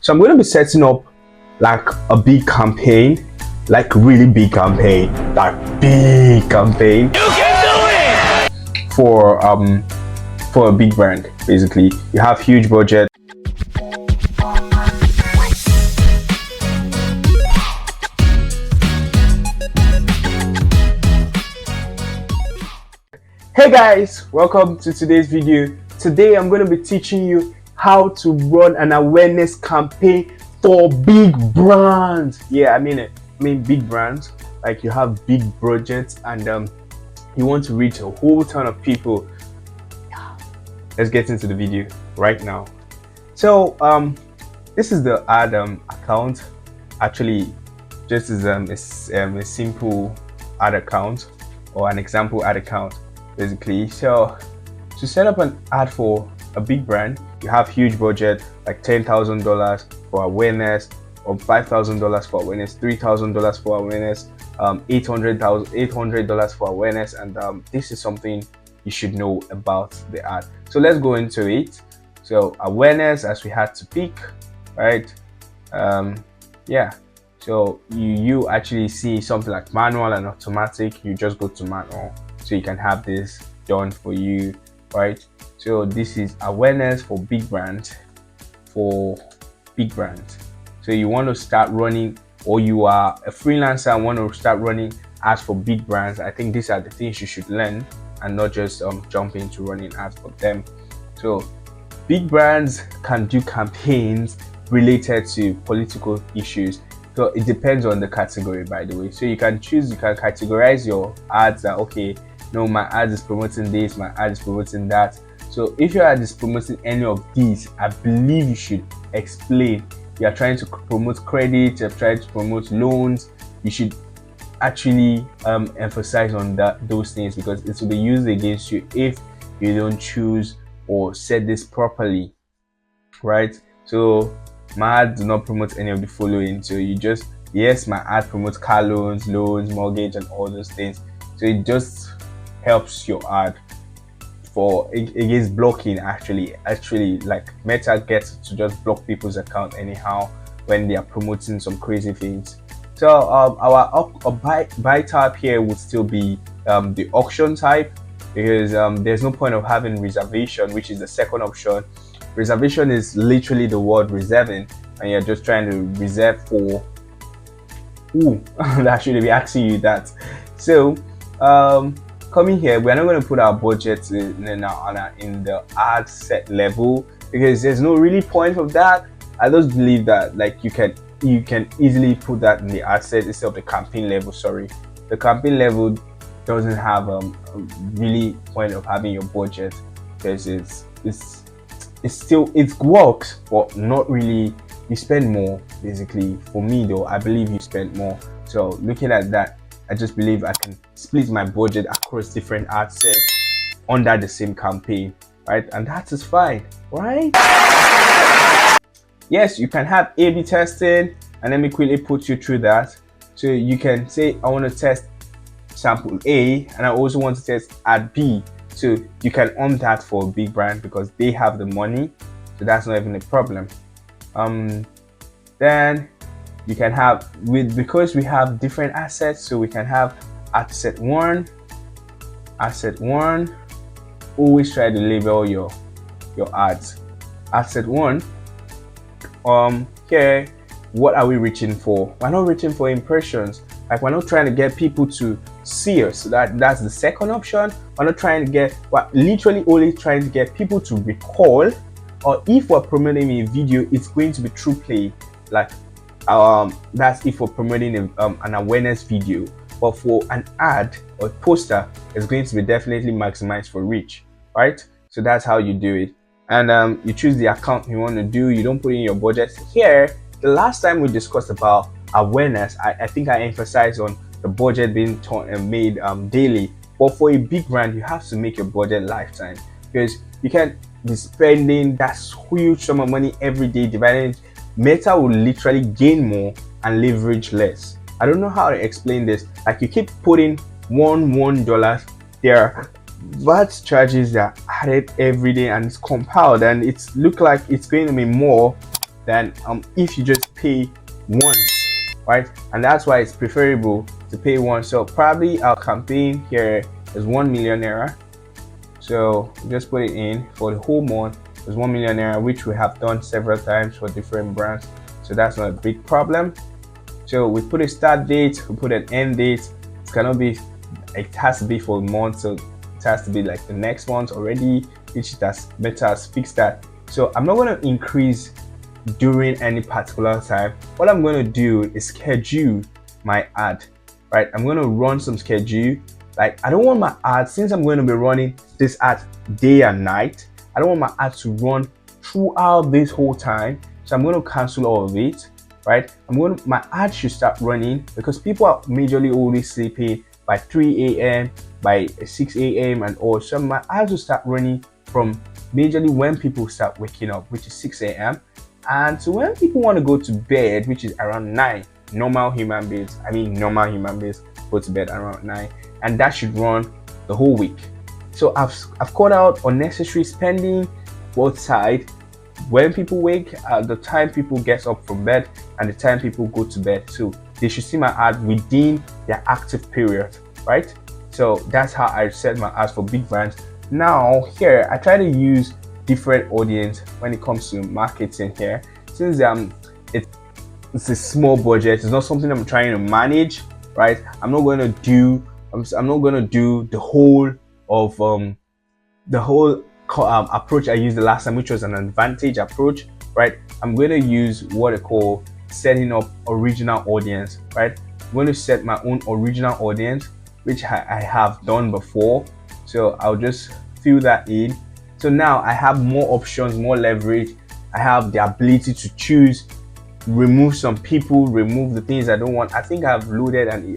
So I'm going to be setting up like a big campaign, like really big campaign, like big campaign. You can do it! For a big brand. Basically, you have huge budget. Hey guys, welcome to today's video. Today I'm going to be teaching you how to run an awareness campaign for big brands. Yeah, I mean big brands, like you have big budgets and you want to reach a whole ton of people. Let's get into the video right now. So this is the ad account. Actually, just as a simple ad account or an example ad account basically. So to set up an ad for a big brand, you have huge budget, like $10,000 for awareness, or $5,000 for awareness, $3,000 for awareness, $800 for awareness, and this is something you should know about the ad. So let's go into it. So awareness, as we had to pick, right? Yeah. So you actually see something like manual and automatic. You just go to manual, so you can have this done for you, right? So this is awareness for big brands, So you want to start running, or you are a freelancer and want to start running ads for big brands. I think these are the things you should learn and not just jump into running ads for them. So big brands can do campaigns related to political issues. So it depends on the category, by the way. So you can categorize your ads that, okay, no, my ad is promoting this, my ad is promoting that. So if your ad is promoting any of these, I believe you should explain. You are trying to promote credit, you're trying to promote loans. You should actually emphasize on those things, because it will be used against you if you don't choose or set this properly, right? So my ad do not promote any of the following. So you just, yes, my ad promotes car loans, mortgage, and all those things. So it just helps your ad for against blocking. Actually like Meta gets to just block people's account anyhow when they are promoting some crazy things. So our buy type here would still be the auction type, because there's no point of having reservation, which is the second option. Reservation is literally the word reserving, and you're just trying to reserve for who that should be asking you that. So coming here, we're not going to put our budget in the ad set level, because there's no really point of that. I just believe that like you can easily put that in the ad set instead of the campaign level. Sorry, the campaign level doesn't have a really point of having your budget, because it works, but not really. You spend more basically. For me though, I believe you spend more. So looking at that, I just believe I can split my budget across different ad sets under the same campaign, right? And that is fine, right? Yes, you can have A/B testing, and let me quickly put you through that. So you can say, I want to test sample A, and I also want to test ad B. So you can own that for a big brand because they have the money, so that's not even a problem. Then you can have, because we have different assets, so we can have asset one. Always try to label your ads. Asset one. Here, what are we reaching for? We're not reaching for impressions. Like, we're not trying to get people to see us. That's the second option. We're literally only trying to get people to recall, or if we're promoting a video, it's going to be true play. Like that's if we're promoting an awareness video. But for an ad or poster, it's going to be definitely maximized for reach, right? So that's how you do it. And you choose the account you want to do. You don't put in your budget here. The last time we discussed about awareness, I think I emphasized on the budget being made daily. But for a big brand, you have to make your budget lifetime, because you can't be spending that huge sum of money every day dividing it. Meta will literally gain more and leverage less. I don't know how to explain this. Like, you keep putting $1 there, VAT charges that are added every day, and it's compiled, and it's look like it's going to be more than if you just pay once, right? And that's why it's preferable to pay once. So probably our campaign here is 1 million naira. So just put it in for the whole month is 1 million naira, which we have done several times for different brands. So that's not a big problem. So we put a start date, we put an end date. It cannot be, it has to be for a month, so it has to be like the next month already, which that's Meta has fixed that. So I'm not going to increase during any particular time. What I'm going to do is schedule my ad, right? I'm going to run some schedule. Like I don't want my ad, since I'm going to be running this ad day and night, I don't want my ad to run throughout this whole time. So I'm going to cancel all of it, right? My ad should start running because people are majorly always sleeping by 3 a.m., by 6 a.m. and all. So my ads will start running from majorly when people start waking up, which is 6 a.m. And so when people want to go to bed, which is around 9, normal human beings go to bed around 9, and that should run the whole week. So I've cut out unnecessary spending both sides. When people wake, the time people get up from bed and the time people go to bed. So they should see my ad within their active period, right? So that's how I set my ads for big brands. Now here, I try to use different audience when it comes to marketing here. Since it's a small budget, it's not something I'm trying to manage, right? I'm not going to do the whole of approach I used the last time, which was an advantage approach, right? I'm going to use what I call setting up original audience, right? I'm going to set my own original audience, which I have done before. So I'll just fill that in. So now I have more options, more leverage. I have the ability to choose, remove some people, remove the things I don't want. I think I've loaded and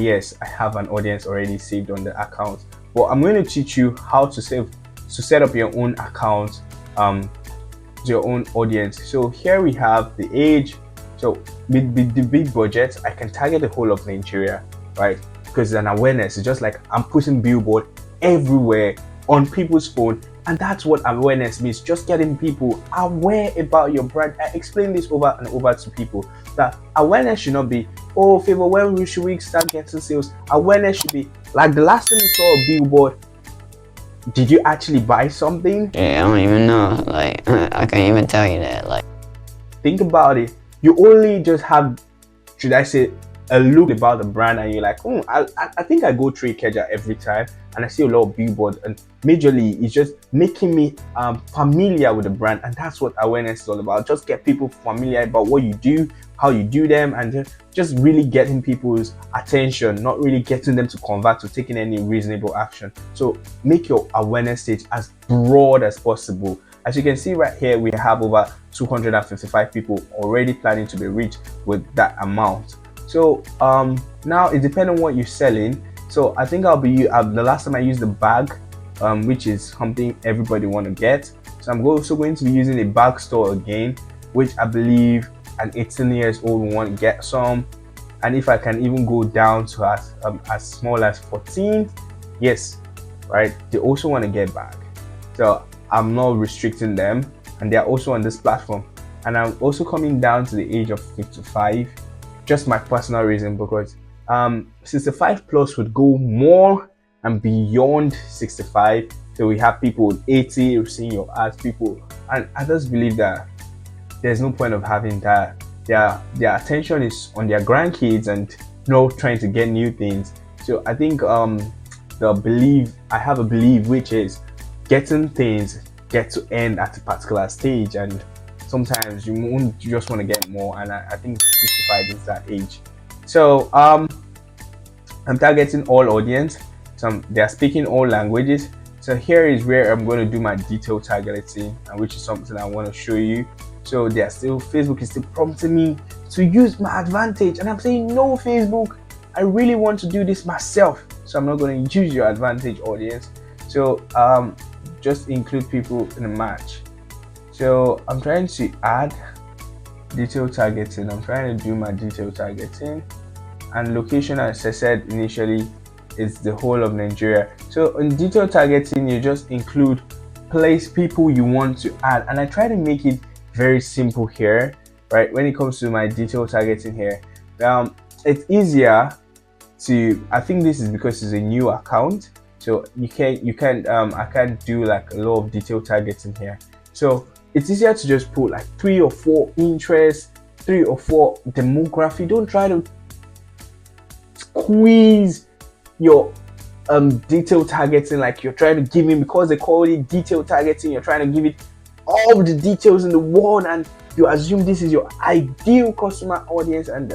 yes, I have an audience already saved on the account. But I'm going to teach you how to set up your own account, your own audience. So here we have the age. So with the big budget, I can target the whole of Nigeria, right? Because it's an awareness. It's just like I'm putting billboard everywhere on people's phone, and that's what awareness means. Just getting people aware about your brand. I explain this over and over to people that awareness should not be, oh favor, when should we start getting sales? Awareness should be like the last time you saw a billboard, did you actually buy something? Yeah, I don't even know. Like I can't even tell you that. Like think about it. You only just have, should I say, a look about the brand, and you're like, oh, I think I go through Ikeja every time and I see a lot of billboards, and majorly it's just making me familiar with the brand. And that's what awareness is all about. Just get people familiar about what you do, how you do them, and just really getting people's attention, not really getting them to convert to taking any reasonable action. So make your awareness stage as broad as possible. As you can see right here, we have over 255 people already planning to be reached with that amount. So now it depends on what you're selling. So I think I'll be the last time I used the bag, which is something everybody want to get. So I'm also going to be using a bag store again, which I believe an 18 years old will want to get some. And if I can even go down to as small as 14, yes, right, they also want to get bag. So I'm not restricting them, and they're also on this platform. And I'm also coming down to the age of 55, just my personal reason, because 65 plus would go more and beyond 65. So we have people with 80 seeing your ads, people, and I just believe that there's no point of having that. Their attention is on their grandkids and trying to get new things. So I think I have a belief, which is getting things get to end at a particular stage, and sometimes you just want to get more, and I think 55 is that age. So I'm targeting all audience. So they are speaking all languages. So here is where I'm going to do my detailed targeting, and which is something I want to show you. So Facebook is still prompting me to use my advantage, and I'm saying no, Facebook, I really want to do this myself. So I'm not going to use your advantage, audience. So just include people in a match. So I'm trying to add detailed targeting. I'm trying to do my detailed targeting, and location, as I said initially, is the whole of Nigeria. So in detailed targeting, you just include people you want to add, and I try to make it very simple here, right? When it comes to my detail targeting here, it's easier to, I think this is because it's a new account, so I can't do like a lot of detail targeting here. So it's easier to just put like 3 or 4 interests, 3 or 4 demography. Don't try to squeeze your detail targeting like you're trying to give him, because they call it detail targeting, you're trying to give it all the details in the world, and you assume this is your ideal customer audience, and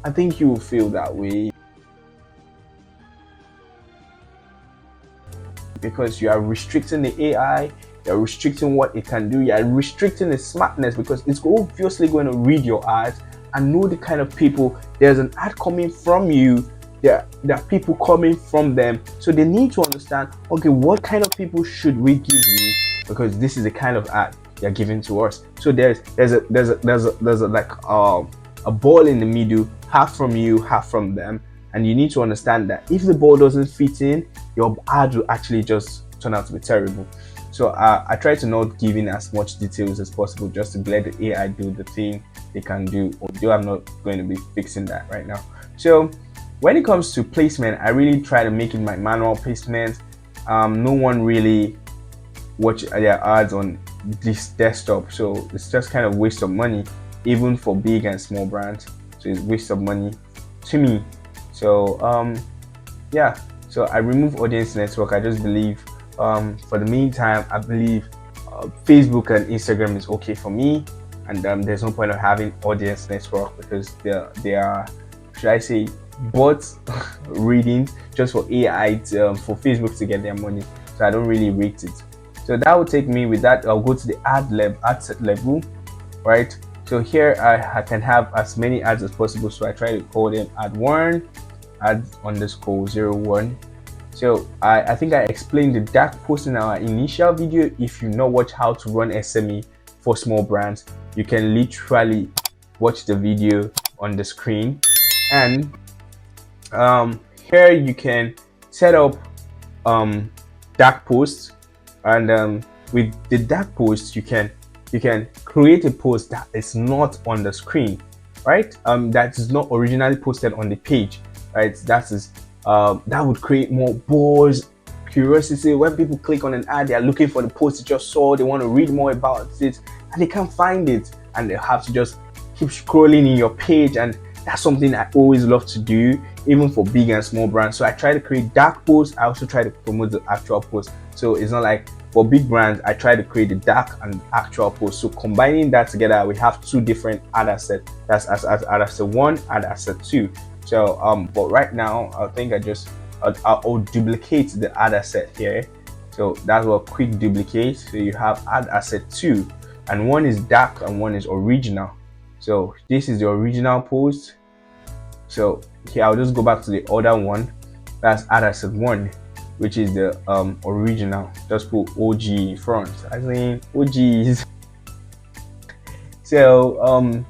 I think you will feel that way because you are restricting the AI, you're restricting what it can do, you're restricting the smartness, because it's obviously going to read your ads and know the kind of people. There's an ad coming from you, there are people coming from them, so they need to understand, okay, what kind of people should we give you, because this is the kind of ad you're giving to us. So there's a like a ball in the middle, half from you, half from them, and you need to understand that if the ball doesn't fit in, your ad will actually just turn out to be terrible. So I try to not give in as much details as possible, just to let the AI do the thing they can do, although I'm not going to be fixing that right now. So when it comes to placement, I really try to make it my manual placement. No one really watch their ads on this desktop, so it's just kind of waste of money, even for big and small brands. So it's waste of money to me. So yeah, so I remove audience network. I just believe for the meantime, I believe Facebook and Instagram is okay for me, and there's no point of having audience network because they are, should I say, bots reading just for AI for Facebook to get their money. So I don't really rate it. So that will take me, with that I'll go to the ad set level, right? So here I can have as many ads as possible, so I try to call them ad 1, ad underscore 01. So I think I explained the dark post in our initial video. If you not watch how to run SME for small brands, you can literally watch the video on the screen. And here you can set up dark posts, and with the dark post you can create a post that is not on the screen, right? That is not originally posted on the page, right? That would create more buzz, curiosity. When people click on an ad, they are looking for the post they just saw, they want to read more about it, and they can't find it, and they have to just keep scrolling in your page. And that's something I always love to do, even for big and small brands. So I try to create dark posts. I also try to promote the actual post. So it's not like for big brands, I try to create the dark and actual post. So combining that together, we have 2 different ad assets. That's ad asset 1, ad asset 2. So but right now, I think I'll duplicate the ad asset here. So that's what quick duplicate. So you have ad asset 2, and one is dark and one is original. So this is the original post. So here I'll just go back to the other one. That's ad asset 1, which is the original. Just put OG in front. I mean OGs. So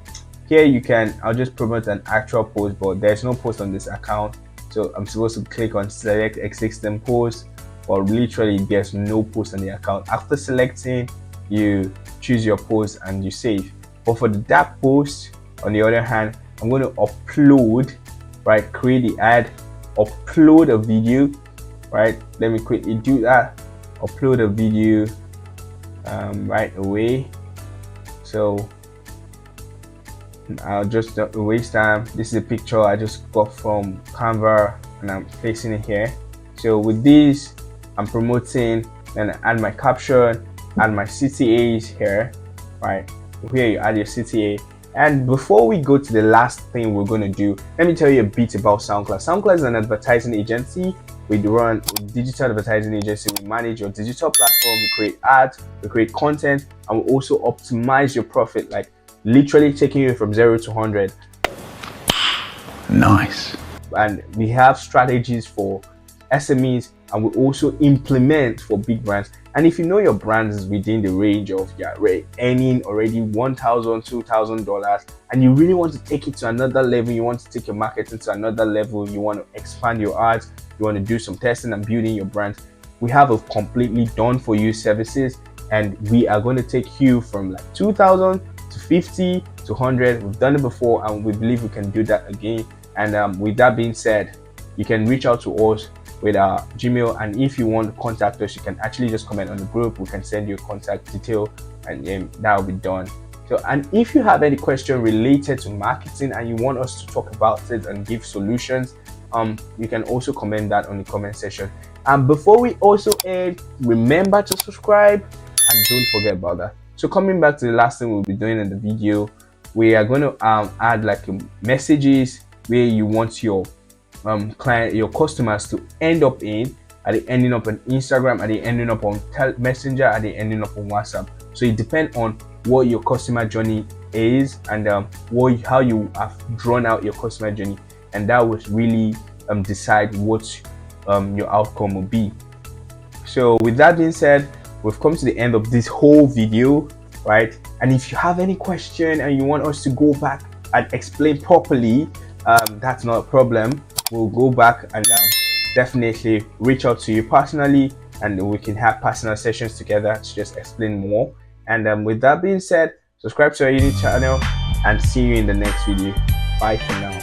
here I'll just promote an actual post, but there's no post on this account. So I'm supposed to click on select existing post, but literally there's no post on the account. After selecting, you choose your post and you save. But for the dark post, on the other hand, I'm going to upload, right? Create the ad, upload a video, right? Let me quickly do that. Upload a video right away. So I'll just not waste time. This is a picture I just got from Canva and I'm placing it here. So with this, I'm promoting, then I add my caption, add my CTAs here, right? Here you add your CTA. And before we go to the last thing we're going to do, let me tell you a bit about SoundCloud. SoundCloud is an advertising agency. We run a digital advertising agency. We manage your digital platform, we create ads, we create content, and we also optimize your profit, like literally taking you from 0 to 100. Nice. And we have strategies for SMEs, and we also implement for big brands. And if you know your brand is within the range of earning already $1,000, $2,000, and you really want to take it to another level, you want to take your marketing to another level, you want to expand your ads, you want to do some testing and building your brand, we have a completely done for you services. and we are going to take you from like 2000 to 50 to 100. We've done it before and we believe we can do that again. And with that being said, you can reach out to us with our Gmail, and if you want to contact us, you can actually just comment on the group. We can send you a contact detail, and that will be done. So, and if you have any question related to marketing and you want us to talk about it and give solutions, you can also comment that on the comment section. And before we also end, remember to subscribe and don't forget about that. So coming back to the last thing we'll be doing in the video, we are going to add like messages where you want your client, your customers to end up in. Are they ending up on Instagram? Are they ending up on Messenger? Are they ending up on WhatsApp? So it depends on what your customer journey is and how you have drawn out your customer journey, and that would really decide what your outcome will be. So with that being said, we've come to the end of this whole video, right? And if you have any question and you want us to go back and explain properly, that's not a problem. We'll go back and definitely reach out to you personally, and we can have personal sessions together to just explain more. And with that being said, subscribe to our YouTube channel and see you in the next video. Bye for now.